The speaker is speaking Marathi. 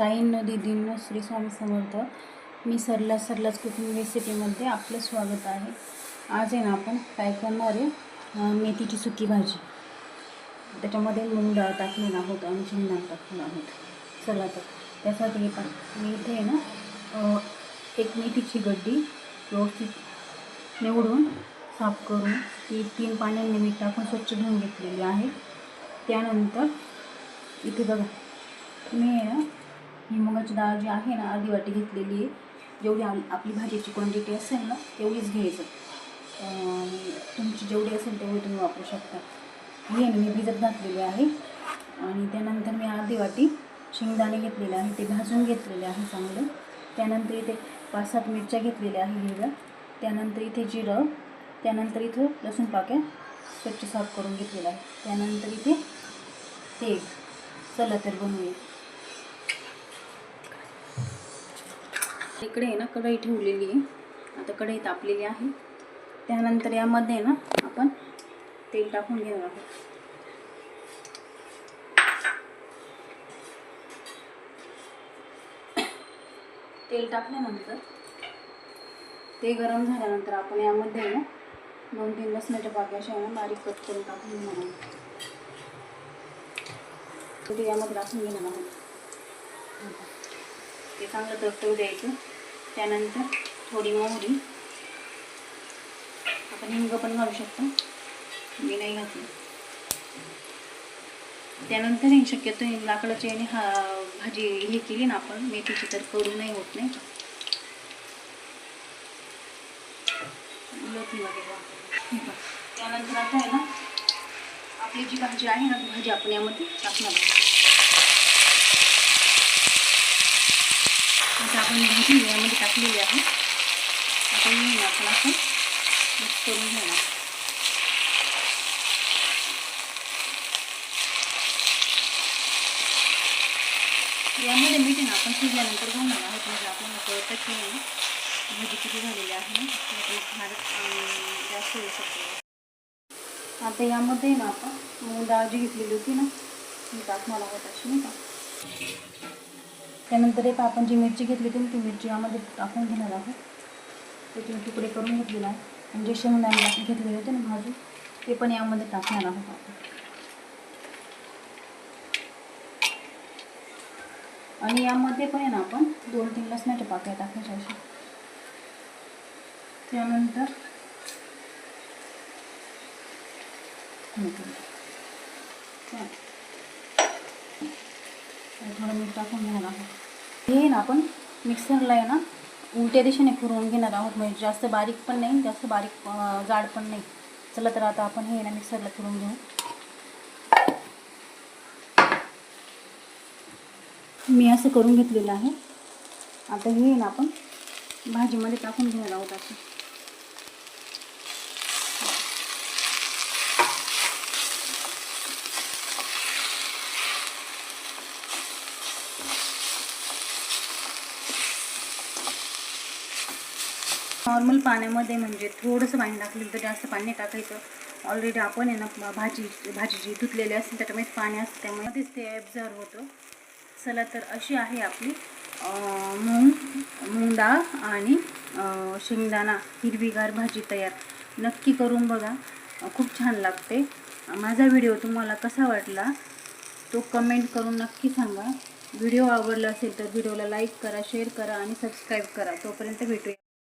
ताईंनो दीदींनो श्री स्वामी समर्थ. मी सरलाच कुकिंग रेसिपीमध्ये आपलं स्वागत आहे. आज आहे ना आपण काय करणार आहे, मेथीची सुकी भाजी. त्याच्यामध्ये मूग डाळ टाकलेला आहोत आणि शेंगदाणे टाकलेला आहोत. चला तर त्यासाठी पण मी इथे आहे ना एक मेथीची गड्डी व्यवस्थित निवडून साफ करून ती 3 पाण्याने मीठ टाकून स्वच्छ धुवून घेतलेली आहे. त्यानंतर इथे बघा मी आहे ना ही मुगाची डाळ जी आहे ना अर्धी वाटी घेतलेली आहे. जेवढी आपली भाजीची क्वांटिटी असेल ना तेवढीच घ्यायचं. तुमची जेवढी असेल तेवढी तुम्ही वापरू शकता. ही मी भिजत घातलेली आहे. आणि त्यानंतर मी अर्धी वाटी शेंगदाणे घेतलेले आहे, ते भाजून घेतलेले आहे चांगलं. त्यानंतर इथे 5-7 मिरच्या घेतलेल्या आहे हिरव्या. त्यानंतर इथे जिरं. त्यानंतर इथं लसूण पाक्या स्वच्छ साफ करून घेतलेला आहे. त्यानंतर इथे तेल. चला तर बनवूया. इकडे आहे ना कढई ठेवलेली आहे. आता कढई तापलेली आहे. त्यानंतर यामध्ये ना आपण तेल टाकून घेणार आहोत. तेल टाकल्यानंतर ते गरम झाल्यानंतर आपण यामध्ये ना 2-3 लसणाच्या पाकळ्या अशा ना बारीक कट करून टाकून घेणार आहोत. ते यामध्ये टाकून घेणार आहोत. ते चांगलं तळतळू द्यायचं. त्यानंतर थोडी मोहरी, आपण हिंग पण घालू शकतो, मी नाही घातली. त्यानंतर ही शक्यतो लाकडाची आणि भाजी हे केली ना आपण मेथीची तर कडू नाही होत नाही का. त्यानंतर आता आहे ना आपली जी भाजी आहे ना ती भाजी आपण यामध्ये टाकणार आहोत. आता आपण भाजी यामध्ये टाकलेली आहे. आता मी आपण असं मिक्स करून घेणार. यामध्ये मीठ ना आपण शिजल्यानंतर घालणार आहोत, म्हणजे आपल्याला कळतं की भाजी किती झालेली आहे ना, फार जास्त होऊ शकतो. आता यामध्ये ना आपण मूग डाळ जी घेतलेली होती ना ती टाकणार आहोत अशी नाही का. त्यानंतर एक आपण जी मिरची घेतली होती ती मिरची यामध्ये टाकून घेणार आहोत. त्याचे तुकडे करून घेतलेला आहे. आणि जे शेंगदाणे घेतलेले होते ना भाजून ते पण यामध्ये टाकणार आहोत आपण. आणि यामध्ये पण आहे ना आपण 2-3 लसणाच्या पाकळ्या टाकायच्या अशा. त्यानंतर थोडं मीठ टाकून घेणार आहोत. हे ना आपण मिक्सरला आहे ना उलट्या दिशेने फिरवून घेणार आहोत, म्हणजे जास्त बारीक पण नाही जास्त बारीक जाड पण नाही. चला तर आता आपण हे ना मिक्सरला फिरवून घेऊ. मी असं करून घेतलेलं आहे. आता हे ना आपण भाजीमध्ये टाकून घेणार आहोत असं. नॉर्मल पाण्यामध्ये, म्हणजे थोडंसं पाणी टाकलं तर जास्त पाणी टाकायचं. ऑलरेडी आपण आहे ना भाजी जी धुतलेली असते त्याच्यामध्ये पाणी असतं, त्यामुळे ते ॲब्झॉर्ब होतं. चला तर अशी आहे आपली मूग डाळ आणि शेंगदाणा हिरवीगार भाजी तयार. नक्की करून बघा, खूप छान लागते. माझा व्हिडिओ तुम्हाला कसा वाटला तो कमेंट करून नक्की सांगा. व्हिडिओ आवडला असेल तर व्हिडिओला लाईक करा, शेअर करा आणि सबस्क्राईब करा. तोपर्यंत भेटूया.